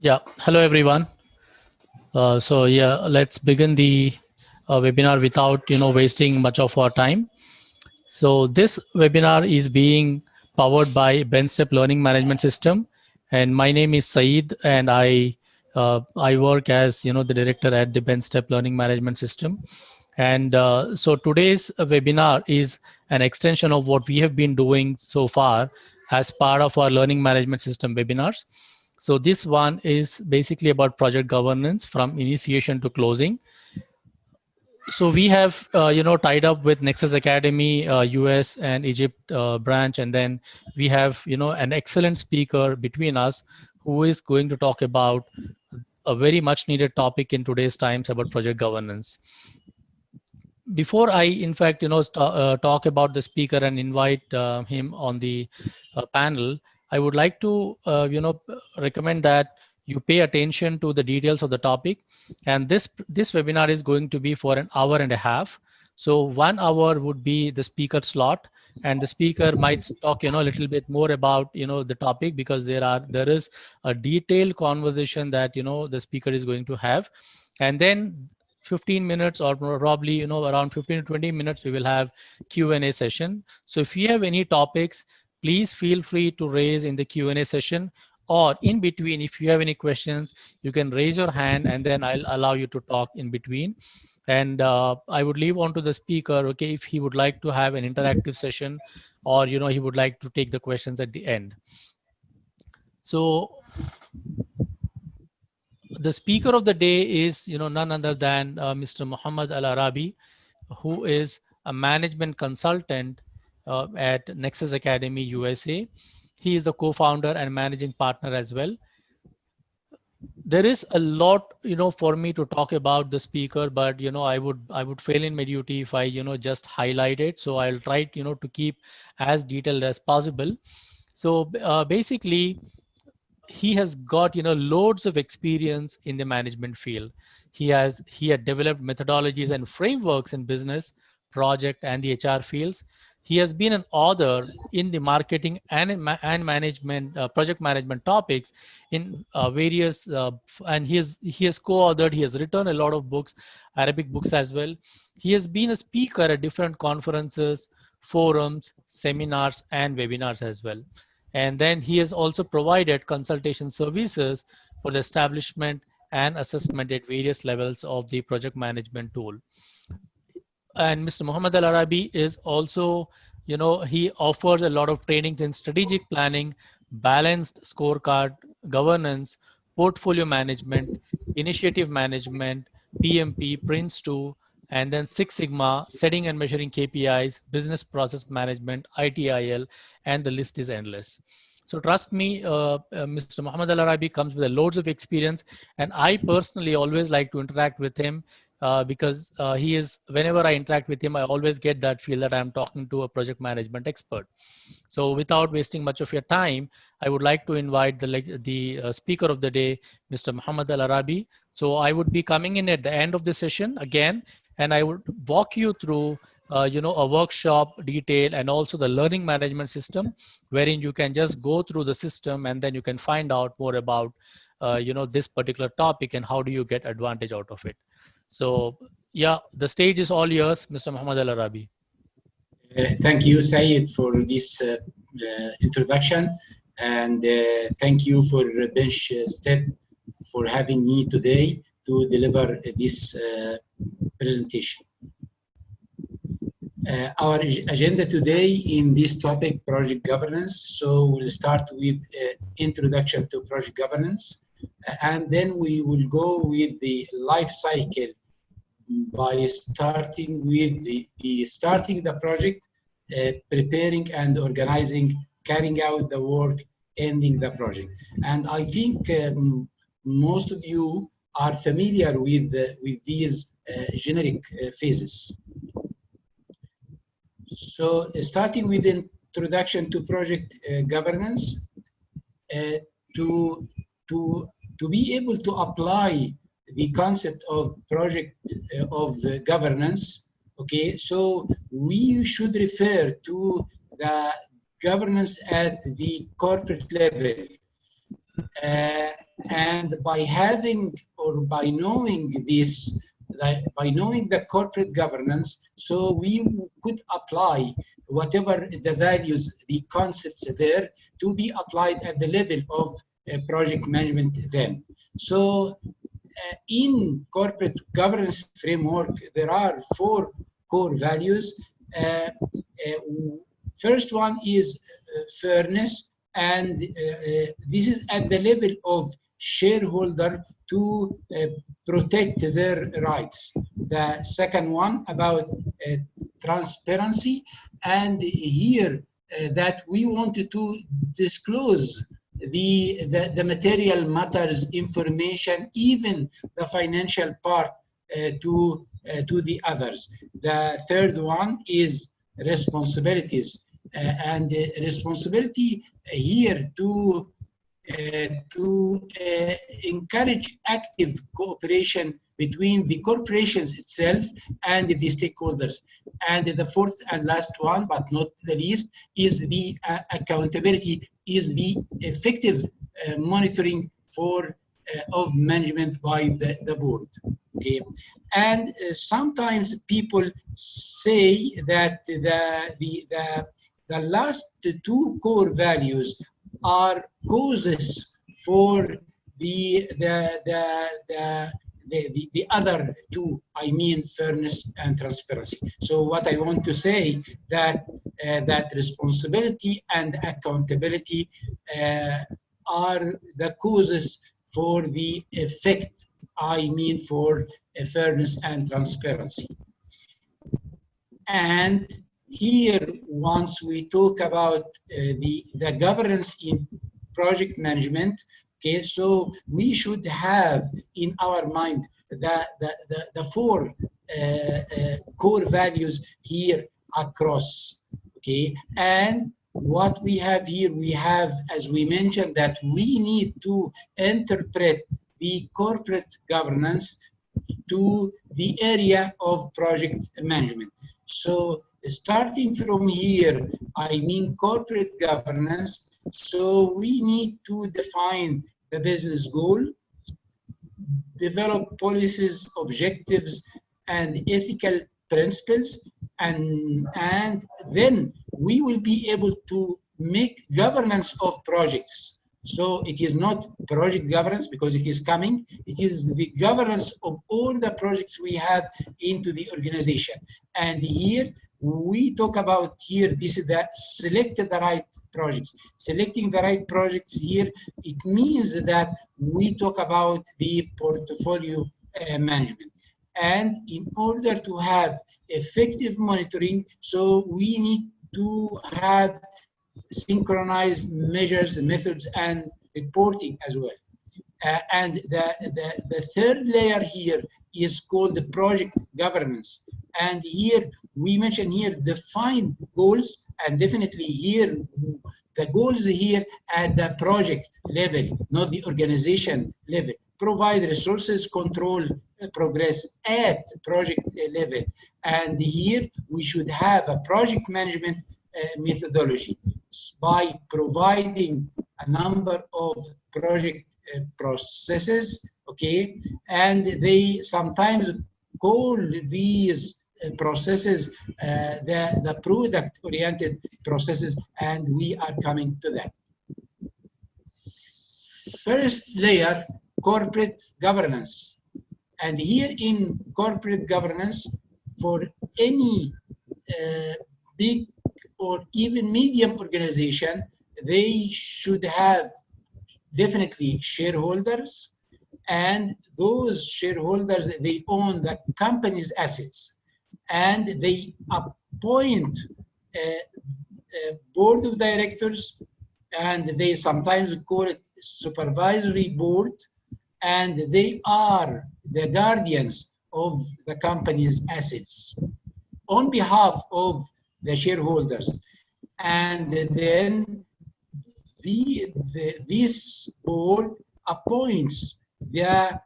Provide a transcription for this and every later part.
Yeah, hello everyone. Let's begin the webinar without wasting much of our time. So this webinar is being powered by BenStep Learning Management System, and my name is Saeed, and I work as the director at the BenStep Learning Management System. And so today's webinar is an extension of what we have been doing so far as part of our learning management system webinars. So this one is basically about project governance from initiation to closing. So we have tied up with Nexus Academy US and Egypt branch, and then we have an excellent speaker between us who is going to talk about a very much needed topic in today's times about project governance. Before I in fact talk about the speaker and invite him on the panel, I would like to recommend that you pay attention to the details of the topic. And this webinar is going to be for an hour and a half. So 1 hour would be the speaker slot, and the speaker might talk a little bit more about the topic, because there is a detailed conversation that the speaker is going to have. And then 15 minutes, or probably around 15 to 20 minutes, we will have Q&A session. So if you have any topics, please feel free to raise in the Q&A session, or in between, if you have any questions, you can raise your hand and then I'll allow you to talk in between. And I would leave on to the speaker, okay, if he would like to have an interactive session, or he would like to take the questions at the end. So the speaker of the day is none other than Mr. Muhammad Al Arabi, who is a management consultant at Nexus Academy USA. He is the co-founder and managing partner as well. There is a lot for me to talk about the speaker, but I would fail in my duty if I just highlight it. So I'll try to keep as detailed as possible. So basically, he has got loads of experience in the management field. He had developed methodologies and frameworks in business, project, and the HR fields. He has been an author in the marketing and management, project management topics in various and he has co-authored, he has written a lot of books, Arabic books as well. He has been a speaker at different conferences, forums, seminars, and webinars as well. And then he has also provided consultation services for the establishment and assessment at various levels of the project management tool. And Mr. Muhammad Al Arabi is also, he offers a lot of trainings in strategic planning, balanced scorecard, governance, portfolio management, initiative management, PMP, Prince 2, and then Six Sigma, setting and measuring KPIs, business process management, ITIL, and the list is endless. So trust me, Mr. Muhammad Al Arabi comes with loads of experience, and I personally always like to interact with him because he is, whenever I interact with him, I always get that feel that I'm talking to a project management expert. So without wasting much of your time, I would like to invite the speaker of the day, Mr. Muhammad Al Arabi. So I would be coming in at the end of the session again, and I would walk you through a workshop detail and also the learning management system, wherein you can just go through the system and then you can find out more about this particular topic and how do you get advantage out of it. So yeah, the stage is all yours, Mr. Muhammad Al Arabi. Thank you, Sayed, for this introduction, and thank you for BenStep for having me today to deliver this presentation. Our agenda today in this topic, project governance. So we'll start with introduction to project governance, and then we will go with the life cycle by starting with starting the project, preparing and organizing, carrying out the work, ending the project. And I think most of you are familiar with these generic phases. So starting with introduction to project governance, to be able to apply the concept of project governance, okay, so we should refer to the governance at the corporate level. And by having or by knowing this, by knowing the corporate governance, so we could apply whatever the values, the concepts there to be applied at the level of project management then. So in corporate governance framework, there are 4 core values. First one is fairness, and this is at the level of shareholder to protect their rights. The second one about transparency, and here that we wanted to disclose the material matters information, even the financial part to the others. The third one is responsibilities, and responsibility here to encourage active cooperation between the corporations itself and the stakeholders. And the fourth and last one, but not the least, is the accountability, is the effective monitoring for of management by the board. Okay, and sometimes people say that the last 2 core values are causes for the other 2, I mean fairness and transparency. So what I want to say that that responsibility and accountability are the causes for the effect, I mean for fairness and transparency. And here, once we talk about the governance in project management, okay, so we should have in our mind the 4 core values here across, okay, and what we have here, we have, as we mentioned, that we need to interpret the corporate governance to the area of project management. So starting from here, I mean corporate governance, so we need to define the business goal, develop policies, objectives, and ethical principles, and then we will be able to make governance of projects. So it is not project governance because it is coming, it is the governance of all the projects we have into the organization. And here we talk about here, this is the select the right projects. Selecting the right projects here, it means that we talk about the portfolio management. And in order to have effective monitoring, so we need to have synchronized measures, methods, and reporting as well. And the third layer here is called the project governance. And here we mention here define goals, and definitely here the goals here at the project level, not the organization level. Provide resources, control progress at project level. And here we should have a project management methodology by providing a number of project processes, okay, and they sometimes call these processes the product-oriented processes, and we are coming to that. First layer, corporate governance. And here in corporate governance, for any big or even medium organization, they should have definitely shareholders, and those shareholders, they own the company's assets, and they appoint a board of directors, and they sometimes call it supervisory board, and they are the guardians of the company's assets on behalf of the shareholders. And then this board appoints the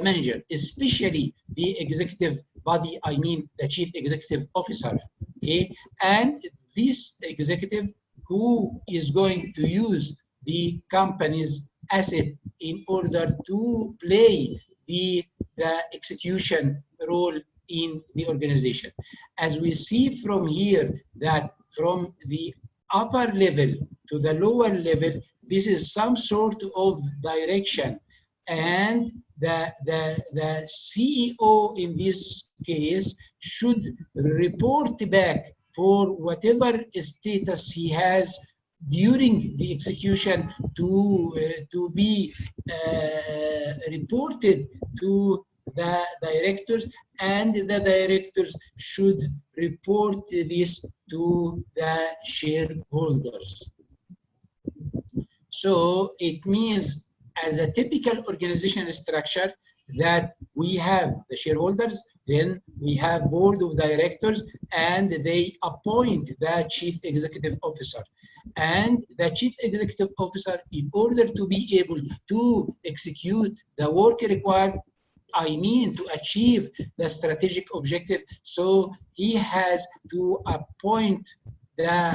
manager, especially the executive body, I mean the chief executive officer, okay? And this executive who is going to use the company's asset in order to play the execution role in the organization. As we see from here that from the upper level to the lower level, this is some sort of direction, and the CEO in this case should report back for whatever status he has during the execution to be reported to the directors, and the directors should report this to the shareholders. So it means, as a typical organizational structure, that we have the shareholders, then we have board of directors, and they appoint the chief executive officer. And the chief executive officer, in order to be able to execute the work required, to achieve the strategic objective, so he has to appoint the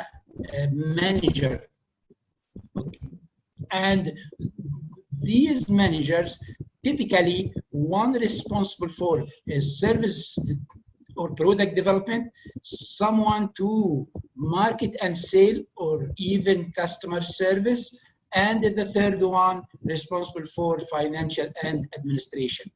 manager. And these managers, typically one responsible for service or product development, someone to market and sale or even customer service, and the third one responsible for financial and administration.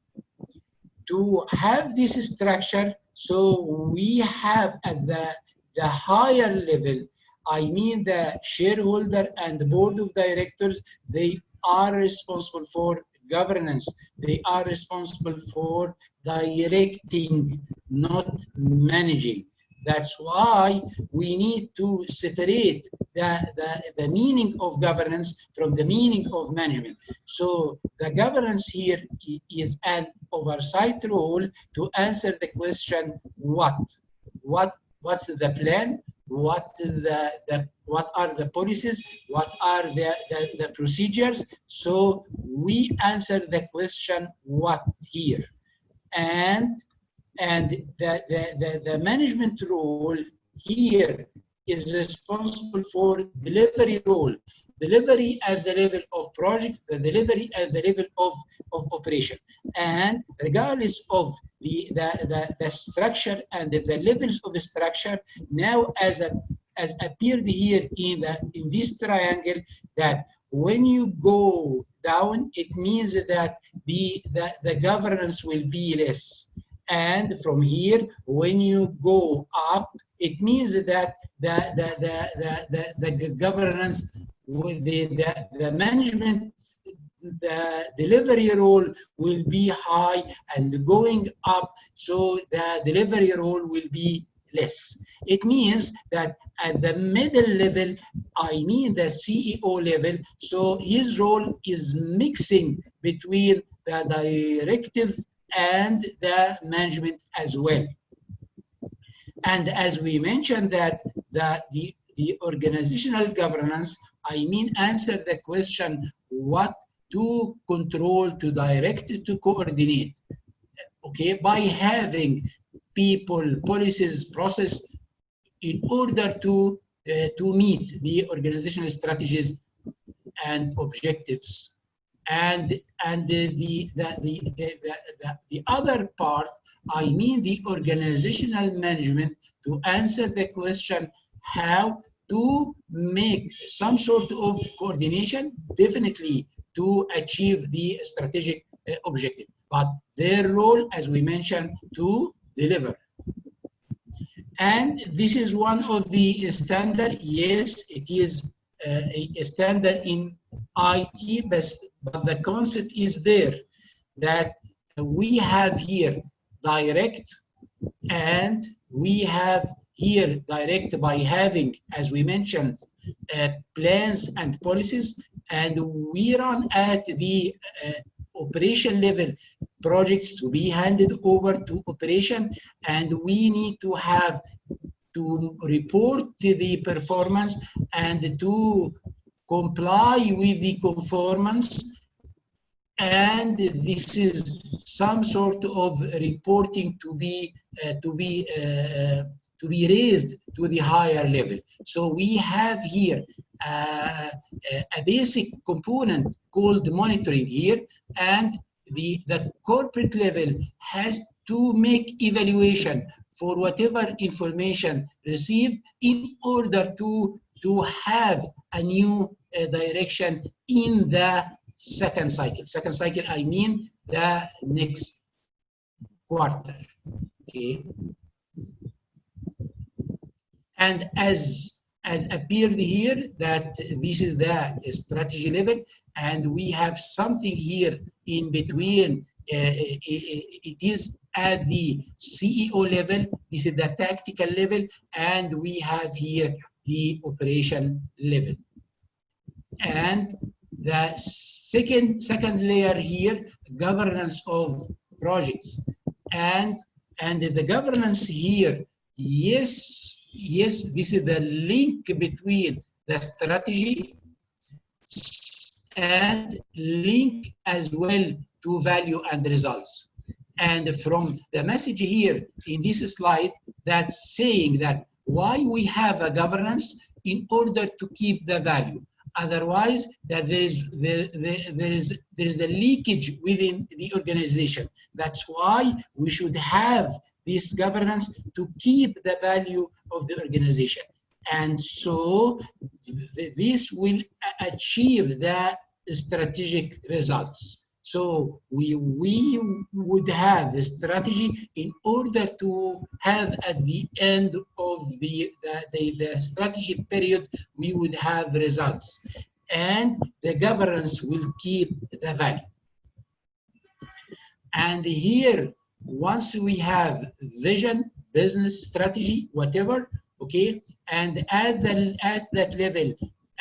To have this structure, so we have at the higher level, the shareholder and the board of directors, they are responsible for governance. They are responsible for directing, not managing. That's why we need to separate the meaning of governance from the meaning of management. So the governance here is an oversight role to answer the question, what's the plan? What are the policies? What are the procedures? So we answer the question, what here? And the management role here is responsible for delivery role. Delivery at the level of project, the delivery at the level of operation. And regardless of the structure and the levels of the structure, now as appeared here in this triangle, that when you go down, it means that the governance will be less. And from here, when you go up, it means that the governance, with the management, the delivery role will be high and going up, so the delivery role will be less. It means that at the middle level, the CEO level, so his role is mixing between the directive and the management as well. And as we mentioned that the organizational governance, answer the question, what to control, to direct, to coordinate, okay, by having people, policies, process in order to meet the organizational strategies and objectives. And the other part, the organizational management, to answer the question how to make some sort of coordination, definitely to achieve the strategic objective. But their role, as we mentioned, to deliver. And this is one of the standard. Yes, it is a standard in IT, but the concept is there that we have here direct, and we have here direct by having, as we mentioned, plans and policies, and we run at the operation level projects to be handed over to operation, and we need to have to report the performance and to comply with the conformance. And this is some sort of reporting to to be raised to the higher level. So we have here a basic component called monitoring here, and the corporate level has to make evaluation for whatever information received in order to have a new direction in the second cycle. Second cycle, I mean the next quarter. Okay. And as appeared here, that this is the strategy level, and we have something here in between. It is at the CEO level, this is the tactical level, and we have here the operation level. And the second layer here, governance of projects. And the governance here, yes, this is the link between the strategy and link as well to value and results. And from the message here in this slide, that's saying that why we have a governance in order to keep the value. Otherwise, that there is a leakage within the organization. That's why we should have this governance to keep the value of the organization. And so this will achieve the strategic results. So we would have a strategy in order to have at the end of the strategy period, we would have results. And the governance will keep the value. And here, once we have vision, business strategy, whatever, okay, and at that level,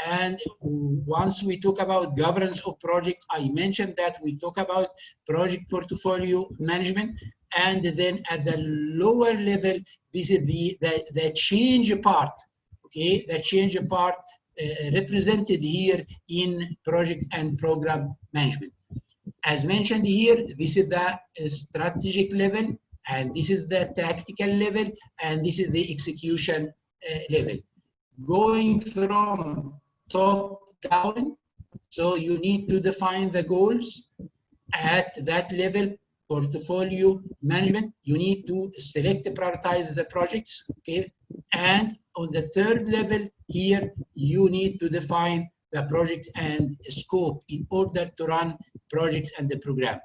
and once we talk about governance of projects, I mentioned that we talk about project portfolio management, and then at the lower level, this is the change part, okay, the change part represented here in project and program management. As mentioned here, this is the strategic level, and this is the tactical level, and this is the execution level. Going from top down, so you need to define the goals at that level. Portfolio management, you need to select and prioritize the projects, okay? And on the third level here, you need to define the projects and scope in order to run projects and the program.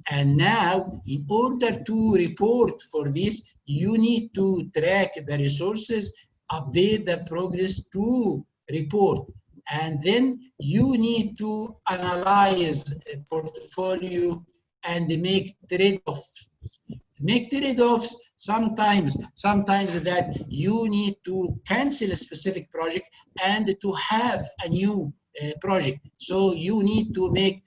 And now, in order to report for this, you need to track the resources, update the progress to report. And then you need to analyze a portfolio and make trade-offs. Make trade-offs sometimes that you need to cancel a specific project and to have a new project. So you need to make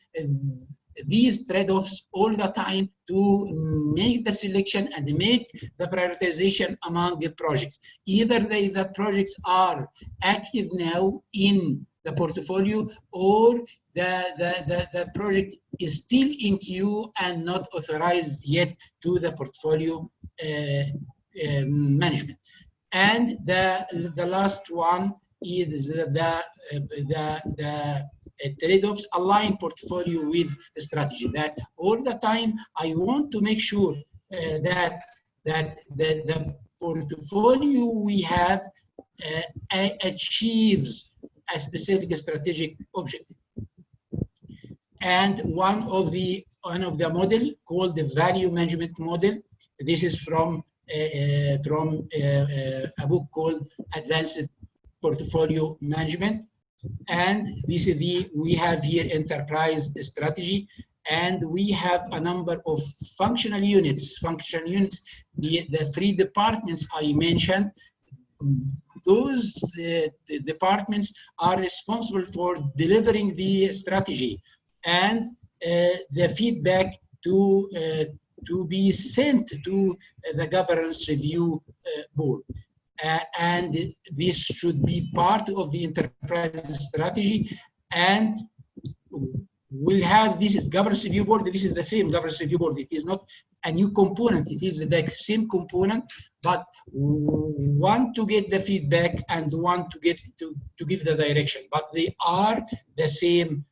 these trade-offs all the time to make the selection and make the prioritization among the projects. Either the projects are active now in the portfolio, or the project is still in queue and not authorized yet to the portfolio management. And the last one is the trade-offs align portfolio with strategy. That all the time I want to make sure that the portfolio we have achieves a specific strategic objective. And one of the model called the value management model. This is from a book called Advanced Portfolio Management. And this is we have here enterprise strategy, and we have a number of functional units. Functional units, the three departments I mentioned. Those departments are responsible for delivering the strategy and the feedback to be sent to the governance review board. And this should be part of the enterprise strategy. And will have this governance review board. This is the same governance review board. It is not a new component. It is the same component, but one to get the feedback and one to get to give the direction. But they are the same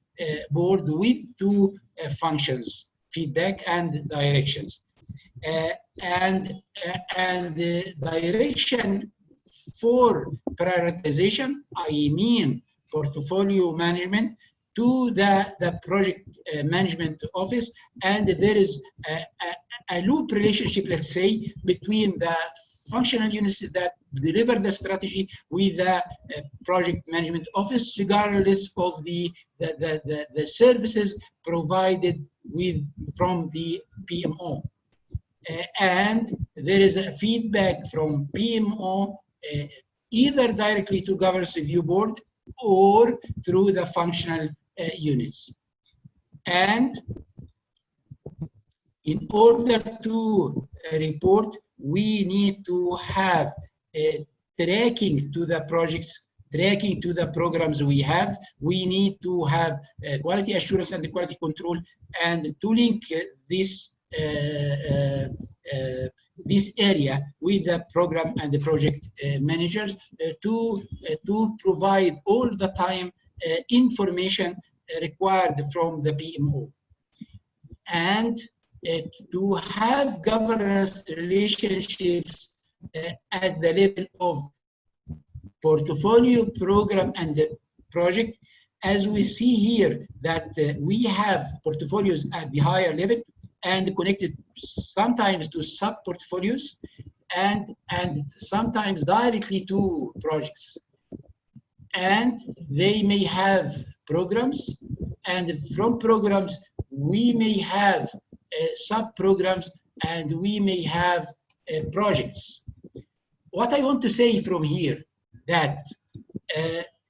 board with two functions: feedback and directions. And the direction for prioritization, I mean portfolio management, to the project management office, and there is a loop relationship, let's say, between the functional units that deliver the strategy with the project management office, regardless of the services provided from the PMO. And there is a feedback from PMO either directly to governance review board or through the functional units. And in order to report, we need to have tracking to the projects, tracking to the programs we have. We need to have quality assurance and quality control, and to link this area with the program and the project managers to provide all the time information required from the PMO, and to have governance relationships at the level of portfolio, program, and the project. As we see here, that we have portfolios at the higher level and connected sometimes to sub-portfolios and sometimes directly to projects. And they may have programs, and from programs we may have sub-programs, and we may have projects. What I want to say from here, that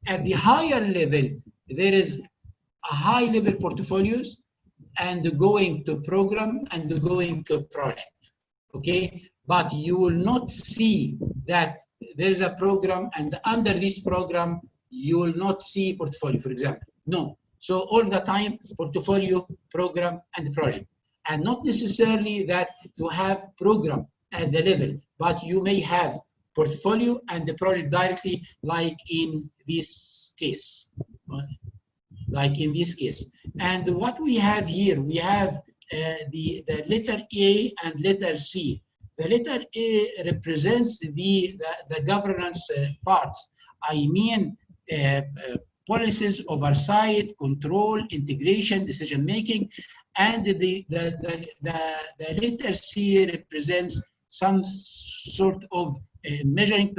at the higher level, there is a high-level portfolios, and going to program and going to project, okay? But you will not see that there is a program, and under this program, you will not see portfolio, for example. No. So all the time, portfolio, program, and project. And not necessarily that you have program at the level, but you may have portfolio and the project directly, like in this case. And what we have here, we have the letter A and letter C. The letter A represents the governance parts. I mean policies, oversight, control, integration, decision making, and the letter C represents some sort of measuring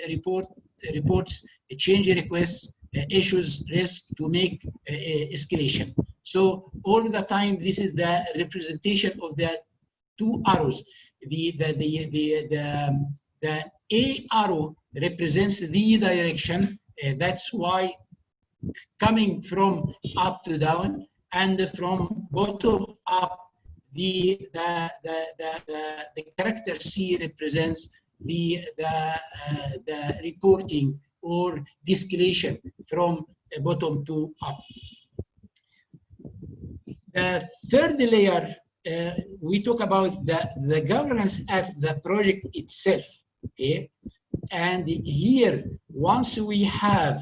reports, change requests, issues, risk to make escalation. So all the time, this is the representation of the two arrows. The A arrow represents the direction. That's why coming from up to down and from bottom up, the character C represents the reporting or de-escalation from bottom to up. The third layer, we talk about the governance at the project itself, okay? And here, once we have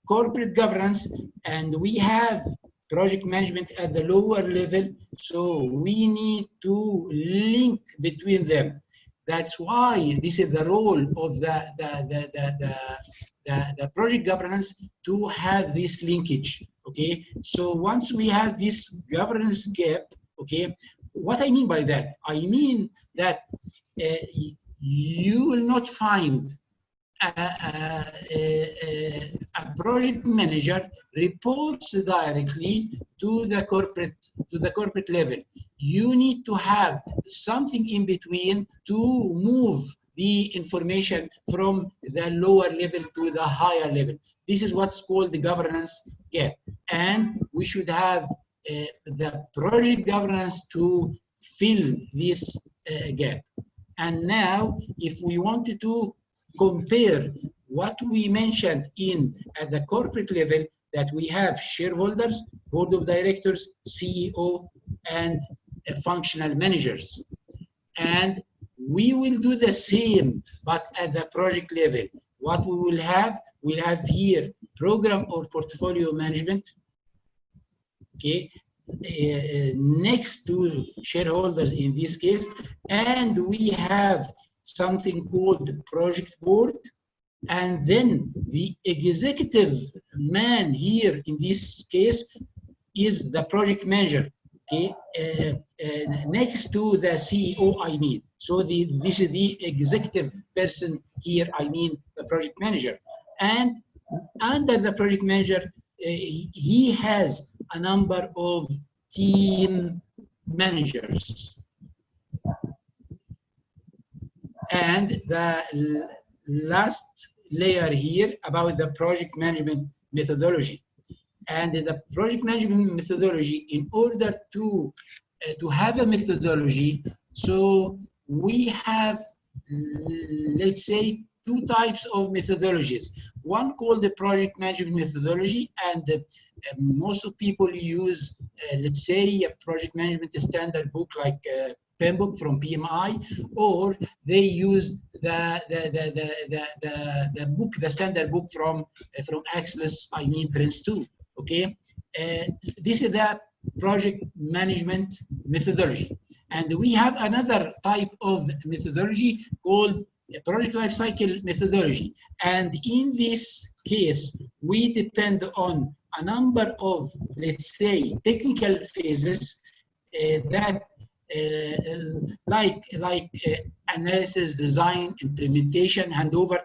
corporate governance and we have project management at the lower level, so we need to link between them. That's why this is the role of the project governance, to have this linkage, okay? So once we have this governance gap, okay, what I mean by that? I mean that you will not find a project manager reports directly to the corporate level. You need to have something in between to move the information from the lower level to the higher level. This is what's called the governance gap. And we should have the project governance to fill this gap. And now, if we wanted to compare what we mentioned at the corporate level, that we have shareholders, board of directors, CEO, and functional managers. And we will do the same, but at the project level. What we will have, we'll have here program or portfolio management, okay, next to shareholders in this case, and we have something called project board, and then the executive man here in this case is the project manager, okay, next to the CEO, I mean. So this is the executive person here, I mean the project manager. And under the project manager, he has a number of team managers. And the last layer here about the project management methodology. And the project management methodology, in order to have a methodology, so we have, let's say, two types of methodologies. One called the project management methodology, and most of people use, let's say, a project management standard book like PMBOK from PMI, or they use the book, the standard book from Axis, I mean Prince 2. Okay, this is the project management methodology, and we have another type of methodology called project lifecycle methodology. And in this case, we depend on a number of, let's say, technical phases that like analysis, design, implementation, handover.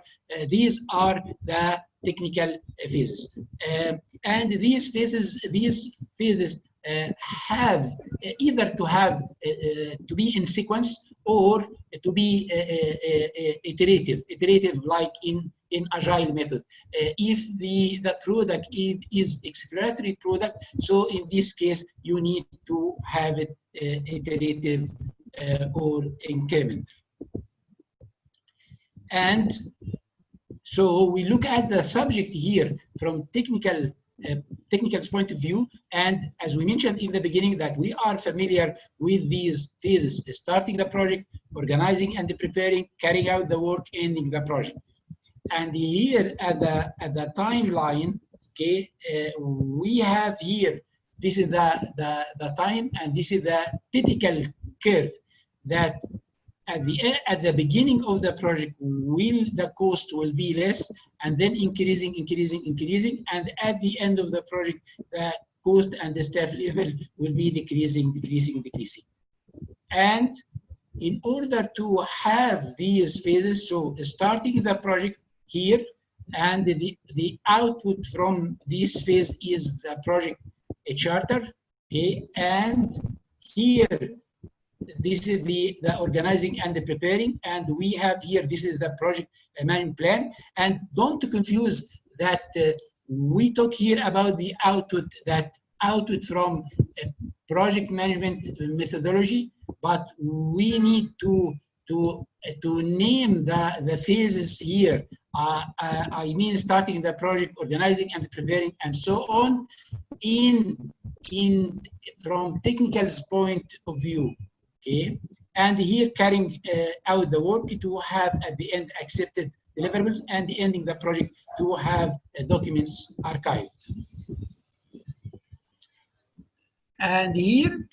These are the technical phases, and these phases have either to have to be in sequence or to be iterative, like in agile method. If the product is exploratory product, so in this case you need to have it iterative or increment. And so we look at the subject here from technical point of view, and as we mentioned in the beginning, that we are familiar with these phases: starting the project, organizing and preparing, carrying out the work, ending the project. And here at the timeline, okay, we have here, this is the time, and this is the typical curve that at the beginning of the project, the cost will be less, and then increasing, and at the end of the project, the cost and the staff level will be decreasing. And in order to have these phases, so starting the project here, and the output from this phase is the project charter, okay, and here this is the organizing and the preparing, and we have here, this is the project management plan. And don't confuse that we talk here about the output, that output from project management methodology, but we need to name the phases here. I mean, starting the project, organizing and preparing, and so on, from technical point of view. Okay, and here carrying out the work to have at the end accepted deliverables, and ending the project to have documents archived. And here,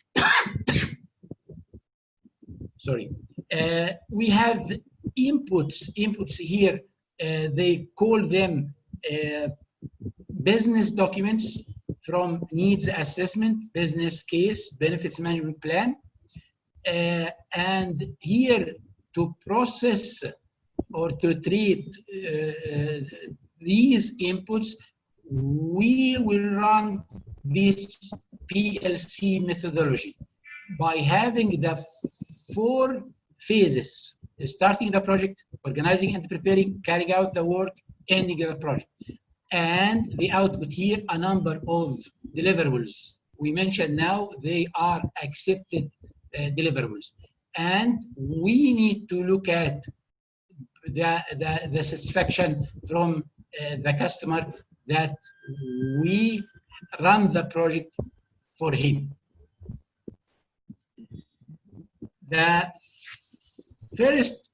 sorry, we have inputs here. They call them business documents from needs assessment, business case, benefits management plan. And here to process or to treat these inputs, we will run this PLC methodology by having the 4 phases: starting the project, organizing and preparing, carrying out the work, ending the project. And the output here, a number of deliverables. We mentioned now they are accepted deliverables, and we need to look at the satisfaction from the customer that we run the project for him. The first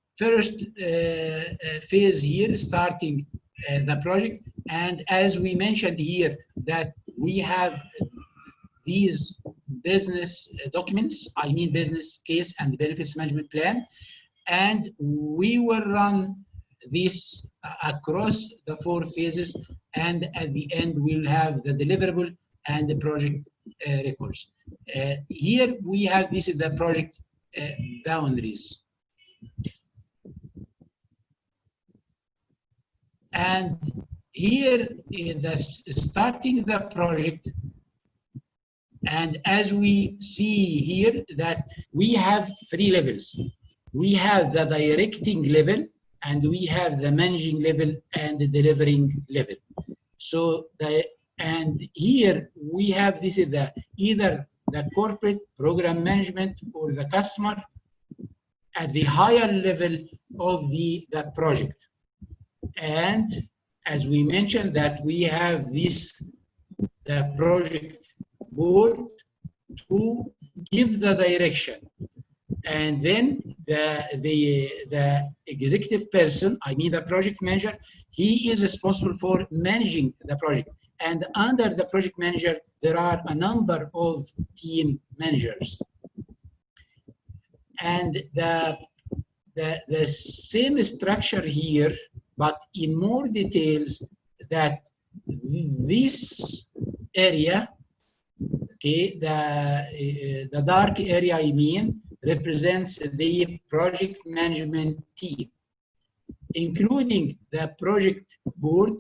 phase here, starting the project, and as we mentioned here, that we have these business documents, I mean business case and benefits management plan, and we will run this across the 4 phases, and at the end we'll have the deliverable and the project records. Here we have, this is the project boundaries. And here in the starting the project, and as we see here that we have 3 levels. We have the directing level, and we have the managing level and the delivering level. So and here we have, this is the either the corporate program management or the customer at the higher level of the project. And as we mentioned that we have this the project board to give the direction, and then the executive person, I mean the project manager, he is responsible for managing the project. And under the project manager, there are a number of team managers. And the same structure here, but in more details, that this area, okay, the dark area, I mean, represents the project management team, including the project board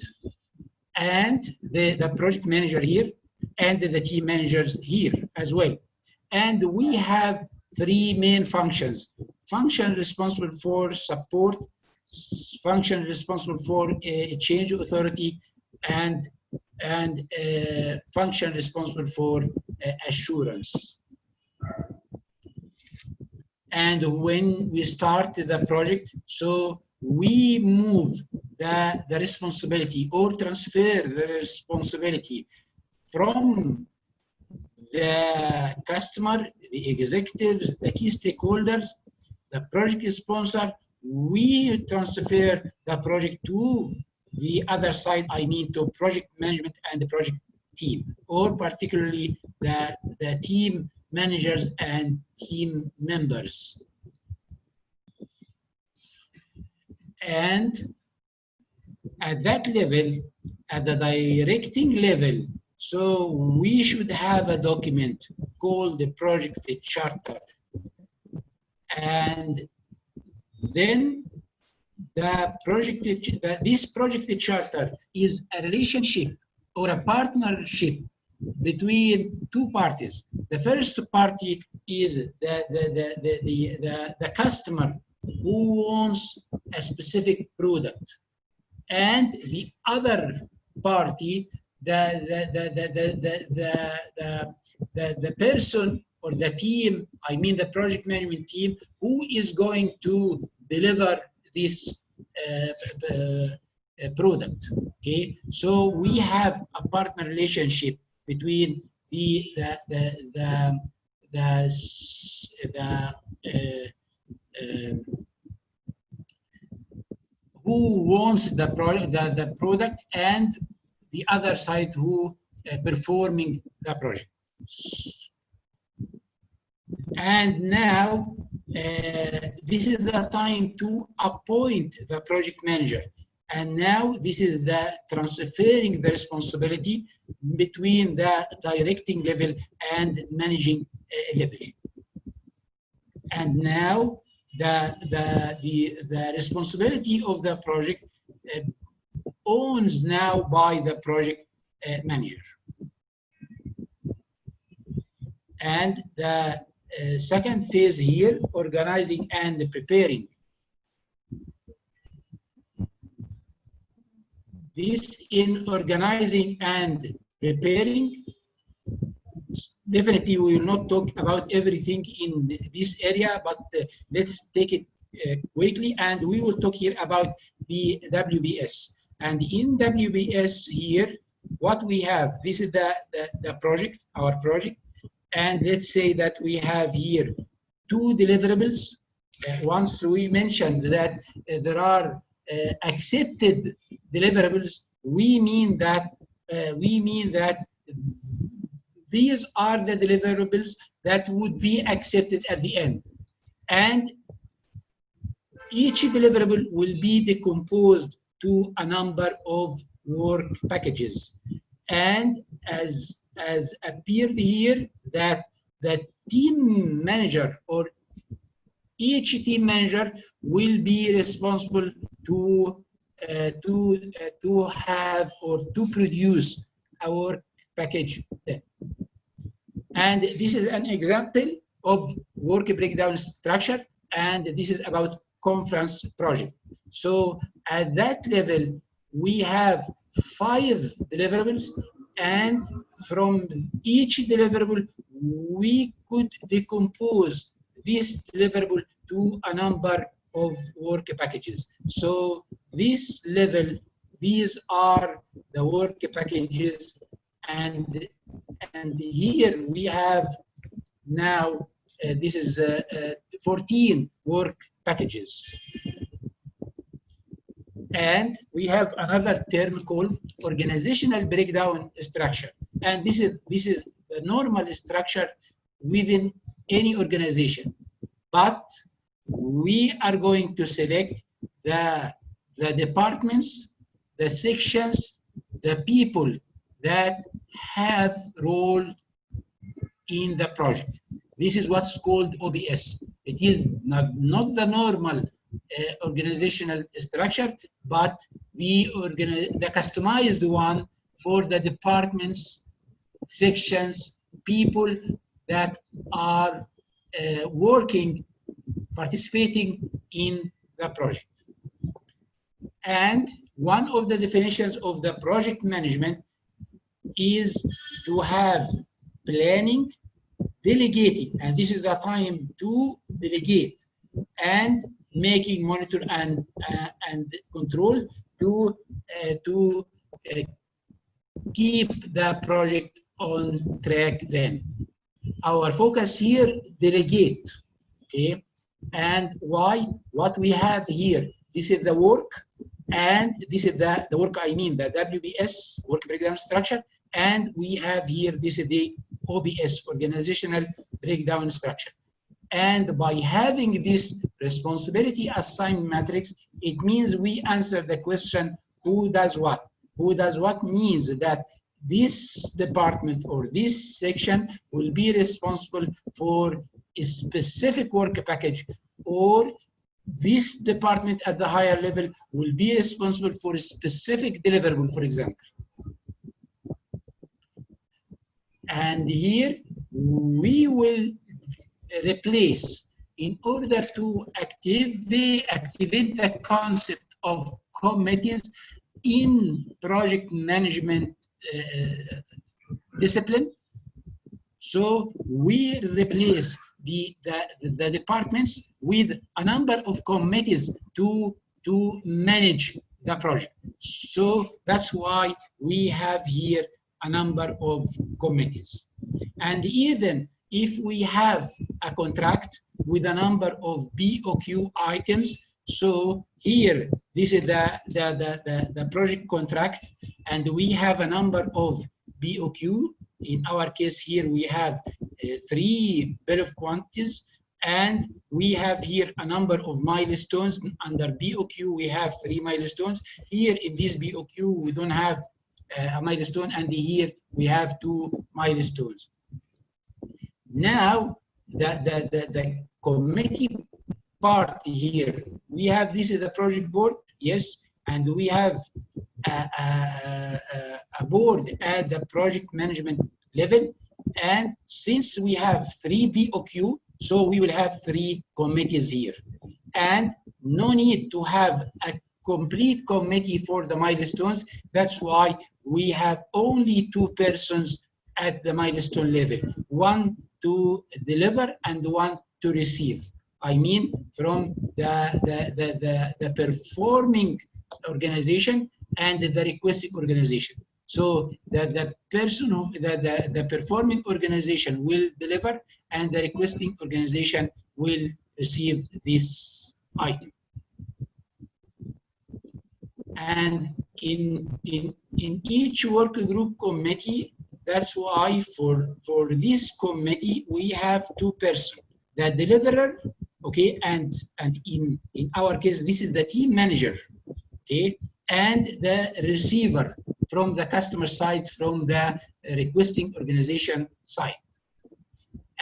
and the project manager here and the team managers here as well. And we have 3 main functions: function responsible for support, function responsible for change authority, and function responsible for assurance. And when we start the project, so we move the responsibility or transfer the responsibility from the customer, the executives, the key stakeholders, the project sponsor. We transfer the project to the other side, I mean to project management and the project team, or particularly the team managers and team members. And at that level, at the directing level, so we should have a document called the project charter. And then this project charter is a relationship or a partnership between 2 parties. The first party is the customer who wants a specific product, and the other party, the person or the team, I mean the project management team, who is going to deliver this product. Okay, so we have a partner relationship between who wants the product and the other side who performing the project. And now this is the time to appoint the project manager. And now this is the transferring the responsibility between the directing level and managing level. And now the responsibility of the project owns now by the project manager. And the second phase here, organizing and preparing. This in organizing and preparing, definitely we will not talk about everything in this area, but let's take it quickly, and we will talk here about the WBS. And in WBS here, what we have, this is the project, our project, and let's say that we have here 2 deliverables. Once we mentioned that there are accepted deliverables, we mean that these are the deliverables that would be accepted at the end, and each deliverable will be decomposed to a number of work packages. And as appeared here, that the team manager or each team manager will be responsible to have or to produce a work package. And this is an example of work breakdown structure, and this is about conference project. So at that level, we have 5 deliverables, and from each deliverable, we could decompose this deliverable to a number of work packages. So this level, these are the work packages, and here we have now this is 14 work packages. And we have another term called organizational breakdown structure. And this is the normal structure within any organization. But we are going to select the departments, the sections, the people that have role in the project. This is what's called OBS. It is not the normal organizational structure, but the customized one for the departments, sections, people that are participating in the project. And one of the definitions of the project management is to have planning, delegating, and this is the time to delegate, and making monitor and control to keep the project on track. Then our focus here, delegate. Okay, and why? What we have here, this is the work, and this is the work, I mean the WBS, work breakdown structure, and we have here, this is the OBS, organizational breakdown structure. And by having this responsibility assigned matrix, it means we answer the question, who does what? Who does what means that this department or this section will be responsible for a specific work package, or this department at the higher level will be responsible for a specific deliverable, for example. And here we will replace, in order to activate the concept of committees in project management discipline. So we replace the departments with a number of committees to manage the project. So that's why we have here a number of committees. And even if we have a contract with a number of BOQ items, so here, this is the project contract, and we have a number of BOQ. In our case here, we have 3 bill of quantities, and we have here a number of milestones. Under BOQ, we have 3 milestones. Here in this BOQ, we don't have a milestone, and here we have 2 milestones. Now, the committee part here, we have, this is the project board, yes, and we have a board at the project management level. And since we have 3 BOQ, so we will have 3 committees here. And no need to have a complete committee for the milestones. That's why we have only 2 persons at the milestone level, 1 to deliver and 1 to receive. I mean, from the performing organization and the requesting organization. So the person who the performing organization will deliver, and the requesting organization will receive this item. And in each work group committee, that's why for this committee we have two persons, the deliverer, okay, and in our case this is the team manager, okay, and the receiver from the customer side, from the requesting organization side.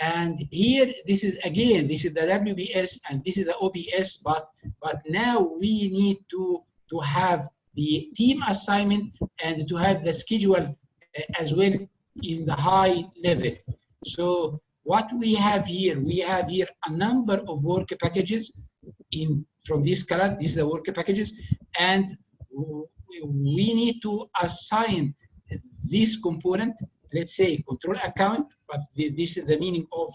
And here, this is again, this is the WBS and this is the OBS, but now we need to have the team assignment and to have the schedule as well in the high level. So what we have here a number of work packages from this color. This is the work packages, and we need to assign this component, let's say control account, but this is the meaning of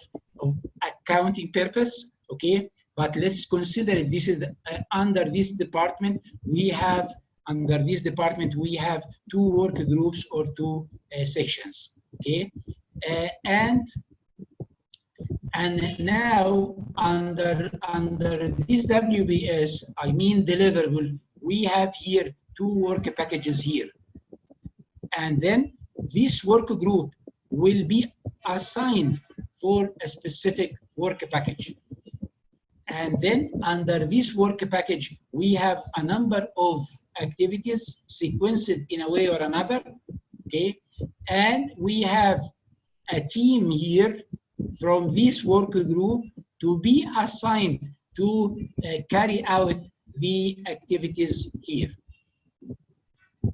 accounting purpose, okay? But let's consider it, this is under this department, we have two work groups or two sections, okay? And now under this WBS, I mean deliverable, we have here two work packages here. And then this work group will be assigned for a specific work package. And then under this work package, we have a number of activities sequenced in a way or another, okay? And we have a team here from this work group to be assigned to carry out the activities here.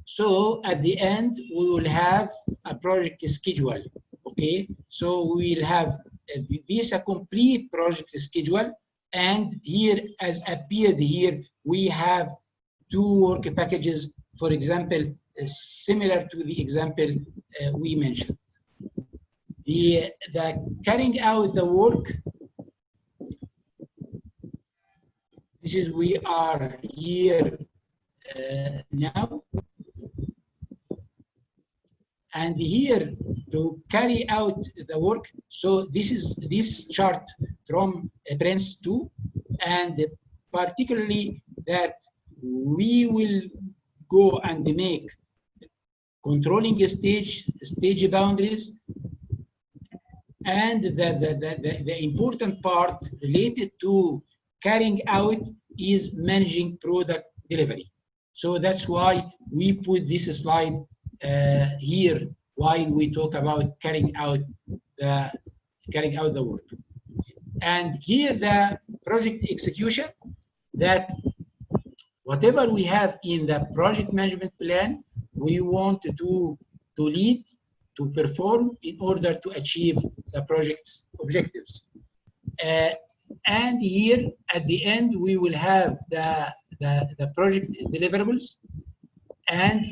So at the end, we will have a project schedule, okay? So we will have a complete project schedule, and here, as appeared here, we have two work packages, for example, similar to the example we mentioned. The carrying out the work, this is, we are here now. And here to carry out the work, so this is this chart from Prince 2, and particularly that we will go and make controlling stage boundaries, and the important part related to carrying out is managing product delivery. So that's why we put this slide here while we talk about carrying out the work. And here the project execution, that whatever we have in the project management plan, we want to lead, to perform in order to achieve the project's objectives. And here at the end, we will have the project deliverables, and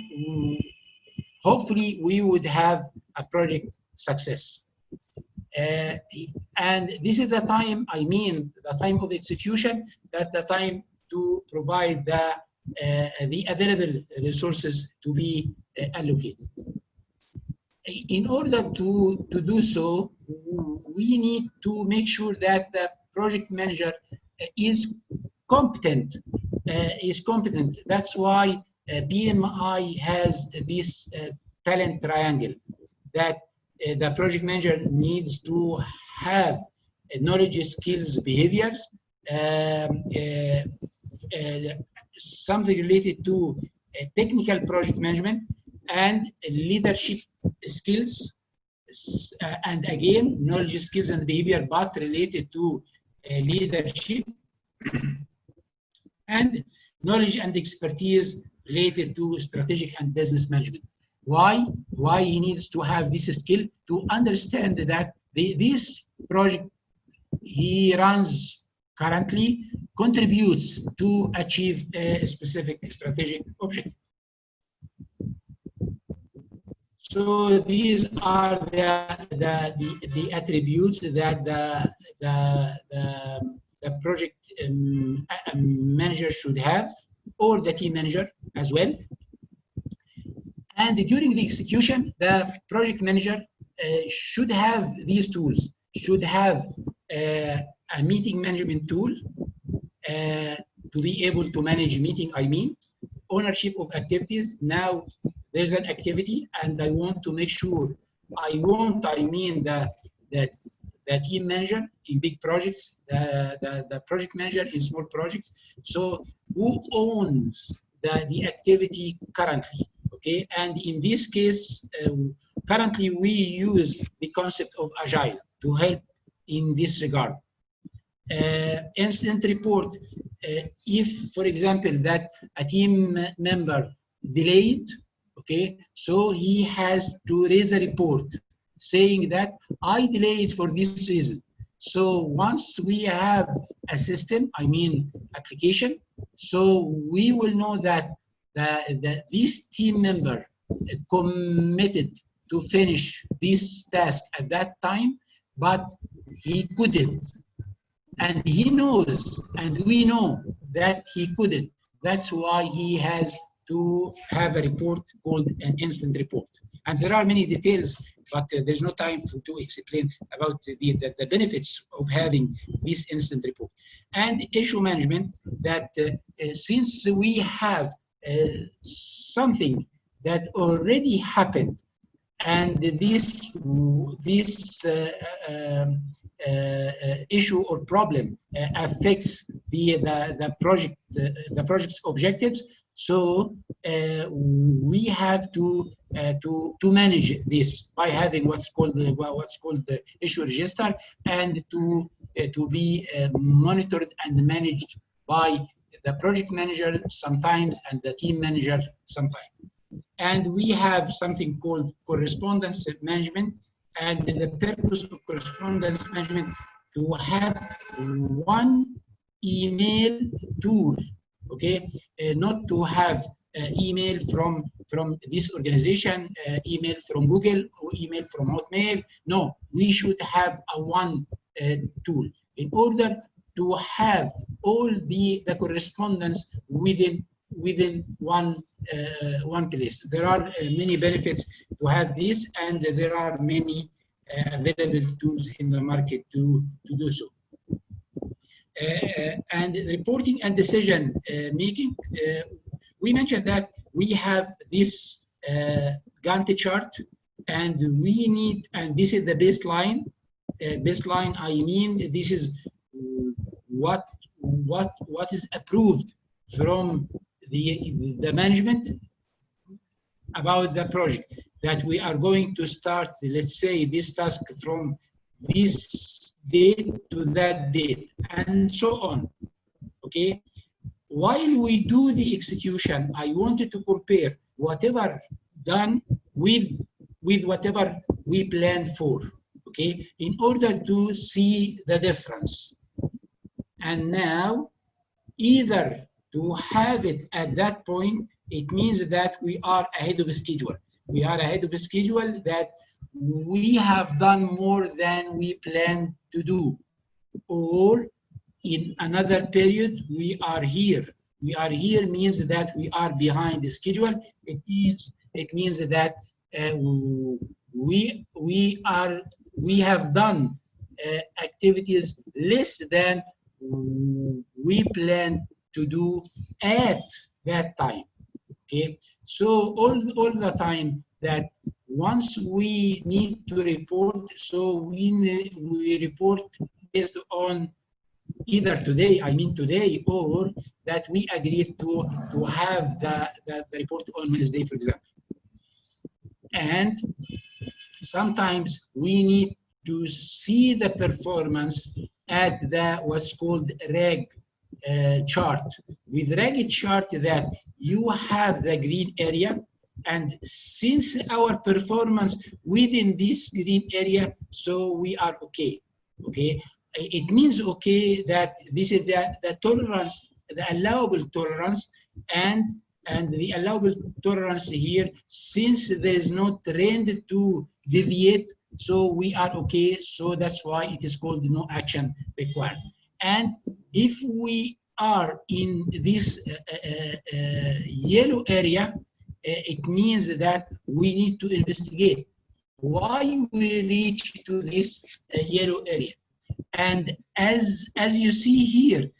hopefully we would have a project success. And this is the time, I mean, the time of execution, that's the time to provide the available resources to be allocated. In order to do so, we need to make sure that the project manager is competent. That's why PMI has this talent triangle, that the project manager needs to have knowledge, skills, behaviors, something related to technical project management, and leadership skills, and again, knowledge, skills, and behavior, but related to leadership, and knowledge and expertise related to strategic and business management. Why he needs to have this skill? To understand that this project he runs currently contributes to achieve a specific strategic objective. So these are the attributes that the project manager should have, or the team manager as well. And during the execution, the project manager should have these tools, should have a meeting management tool to be able to manage meeting, ownership of activities. Now there's an activity and I want to make sure, the team manager in big projects, the project manager in small projects. So who owns the activity currently? Okay, and in this case, currently we use the concept of agile to help in this regard. Incident report, if, for example, that a team member delayed, okay, so he has to raise a report saying that I delayed for this reason. So once we have a system, application, so we will know that this team member committed to finish this task at that time, but he couldn't. And he knows, and we know that he couldn't. That's why he has to have a report called an incident report. And there are many details, but there's no time to explain about the benefits of having this incident report. And issue management, that since we have something that already happened, and this issue or problem affects the project's objectives, so we have to manage this by having what's called the issue register, and to be monitored and managed by the project manager sometimes and the team manager sometimes. And we have something called correspondence management, and the purpose of correspondence management to have one email tool, okay, not to have email from this organization, email from Google, or email from Hotmail. No, we should have a one tool in order to have all the correspondence within one place. There are many benefits to have this, and there are many available tools in the market to do so. And reporting and decision making, we mentioned that we have this Gantt chart, and we need, and this is the baseline. Baseline, this is what is approved from the management about the project, that we are going to start, let's say, this task from this date to that date, and so on. Okay. While we do the execution, I wanted to compare whatever done with whatever we planned for. Okay, in order to see the difference. And now, either to have it at that point, it means that we are ahead of schedule. We are ahead of schedule, that we have done more than we planned to do. Or in another period, we are here. We are here means that we are behind the schedule. It means that we have done activities less than we planned to do at that time. Okay, so all the time that once we need to report, so we report based on either today, today, or that we agreed to have the report on Wednesday, for example. And sometimes we need to see the performance at the what's called RAG chart. With RAG chart, that you have the green area, and since our performance within this green area, so we are okay. Okay, it means okay that this is the tolerance, the allowable tolerance, and the allowable tolerance here, since there is no trend to deviate, so we are okay. So that's why it is called no action required. And if we are in this yellow area, it means that we need to investigate why we reach to this yellow area. And as you see here,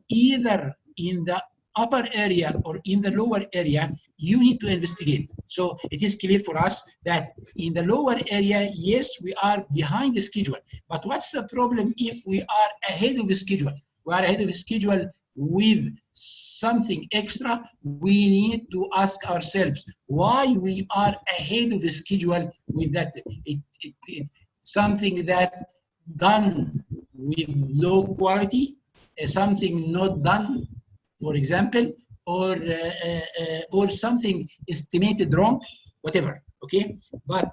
either in the upper area or in the lower area, you need to investigate. So it is clear for us that in the lower area, yes, we are behind the schedule. But what's the problem if we are ahead of the schedule? We are ahead of the schedule with something extra. We need to ask ourselves why we are ahead of the schedule with that. It's something that done with low quality, something not done, for example, or something estimated wrong, whatever. Okay, but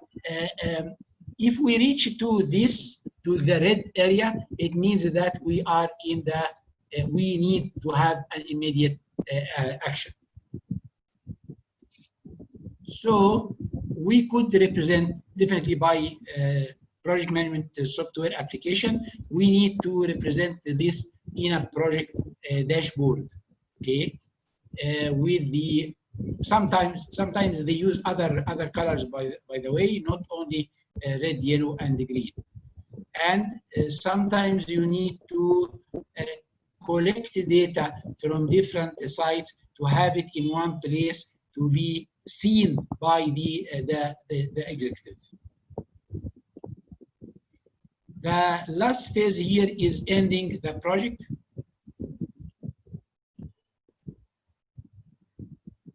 if we reach to the red area, it means that we are in the we need to have an immediate action. So we could represent definitely by project management software application. We need to represent this in a project dashboard. Okay, with the sometimes they use other colors by the way, not only red, yellow, and green. And sometimes you need to collect data from different sites to have it in one place to be seen by the executive. The last phase here is ending the project.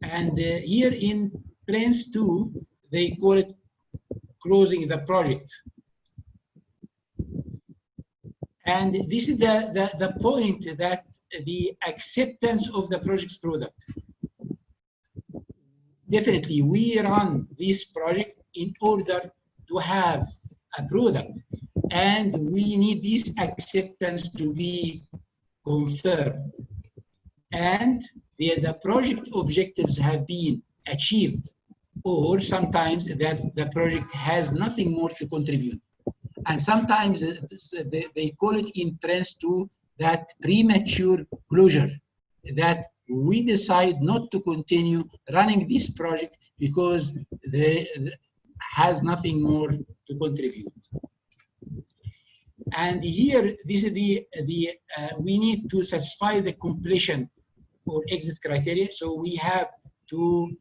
And here in Prince 2, they call it closing the project. And this is the point that the acceptance of the project's product. Definitely, we run this project in order to have a product, and we need this acceptance to be confirmed. And the project objectives have been achieved, or sometimes that the project has nothing more to contribute. And sometimes they call it in Prince 2 that premature closure, that we decide not to continue running this project because there has nothing more to contribute. And here, this is we need to satisfy the completion or exit criteria. So we have to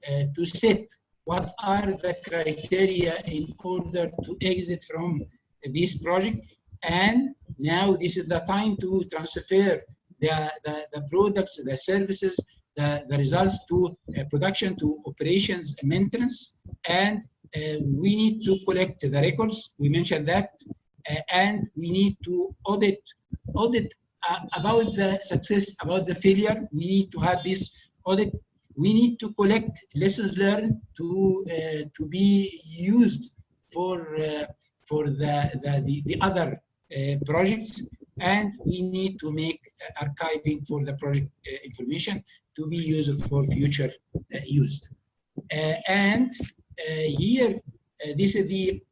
set what are the criteria in order to exit from this project. And now this is the time to transfer the products, the services, the results to production, to operations and maintenance. And we need to collect the records. We mentioned that. And we need to audit about the success, about the failure. We need to have this audit. We need to collect lessons learned to be used for the other projects, and we need to make archiving for the project information to be used for future use. And here, this is the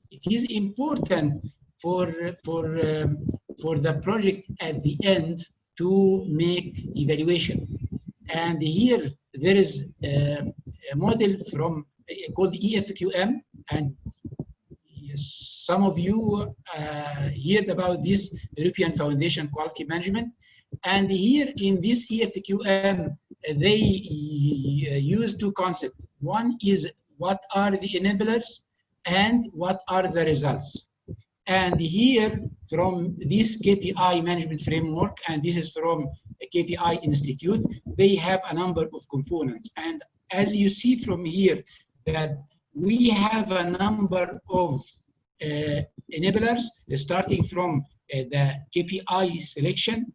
it is important for the project at the end to make evaluation. And here there is a model from called EFQM, and some of you heard about this European Foundation Quality Management. And here in this EFQM, they use two concepts. One is what are the enablers and what are the results. And here from this KPI management framework, and this is from a KPI Institute, they have a number of components. And as you see from here, that we have a number of enablers, starting from the KPI selection,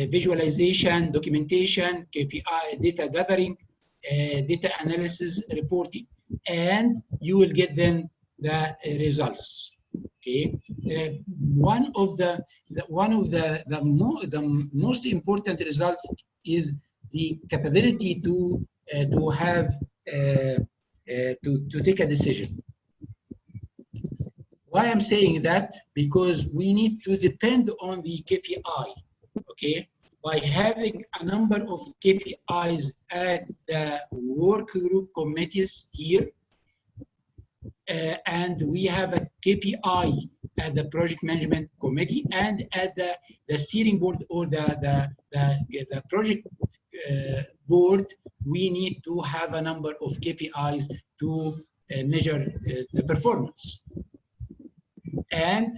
visualization, documentation, KPI data gathering, data analysis, reporting, and you will get then the results. Okay, one of the most important results is the capability to have to take a decision. Why I'm saying that? Because we need to depend on the KPI. Okay, by having a number of KPIs at the work group committees here, and we have a KPI at the project management committee and at the steering board or the project board. We need to have a number of KPIs to measure the performance. And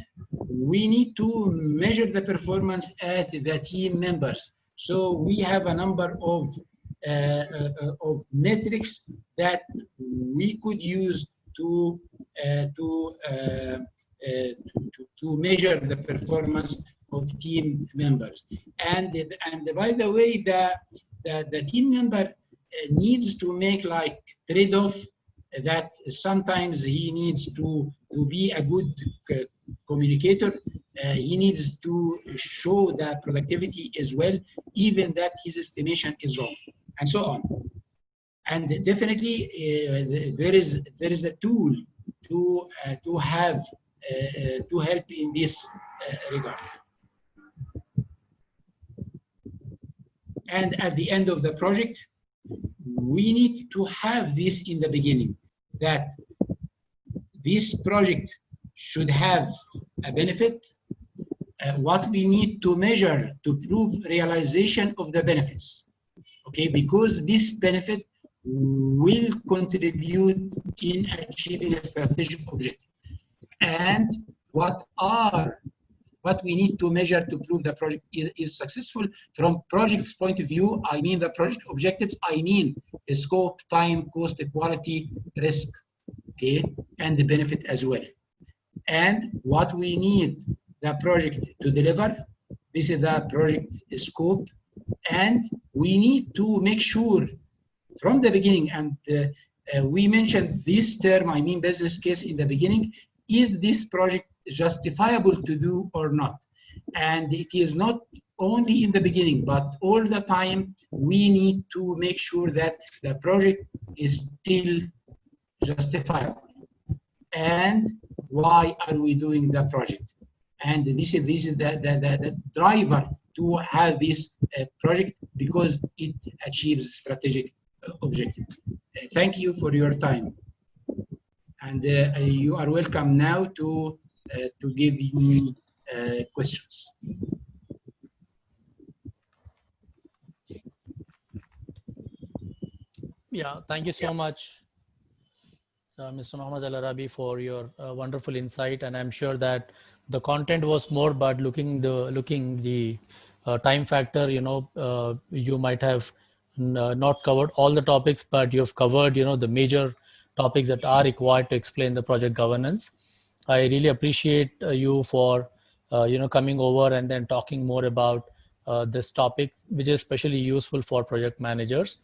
we need to measure the performance at the team members. So we have a number of metrics that we could use to measure the performance of team members. And by the way, the team member needs to make like trade-off, that sometimes he needs to be a good communicator. He needs to show the productivity as well, even that his estimation is wrong, and so on. And definitely there is a tool to have to help in this regard. And at the end of the project, we need to have this in the beginning, that this project should have a benefit, what we need to measure to prove realization of the benefits, okay, because this benefit will contribute in achieving a strategic objective. And what we need to measure to prove the project is successful from project's point of view. I mean the project objectives, I mean scope, time, cost, quality, risk, okay, and the benefit as well. And what we need the project to deliver, this is the project scope, and we need to make sure from the beginning, and we mentioned this term, I mean business case, in the beginning, is this project justifiable to do or not? And it is not only in the beginning, but all the time we need to make sure that the project is still justifiable. And why are we doing the project? And this is the driver to have this project, because it achieves strategic objective. Thank you for your time. And you are welcome now to give me questions. Yeah, thank you so much, Mr. Muhammad Al-Arabi, for your wonderful insight. And I'm sure that the content was more, but looking the time factor, you might have not covered all the topics, but you've covered, the major topics that are required to explain the project governance. I really appreciate you for, coming over and then talking more about this topic, which is especially useful for project managers.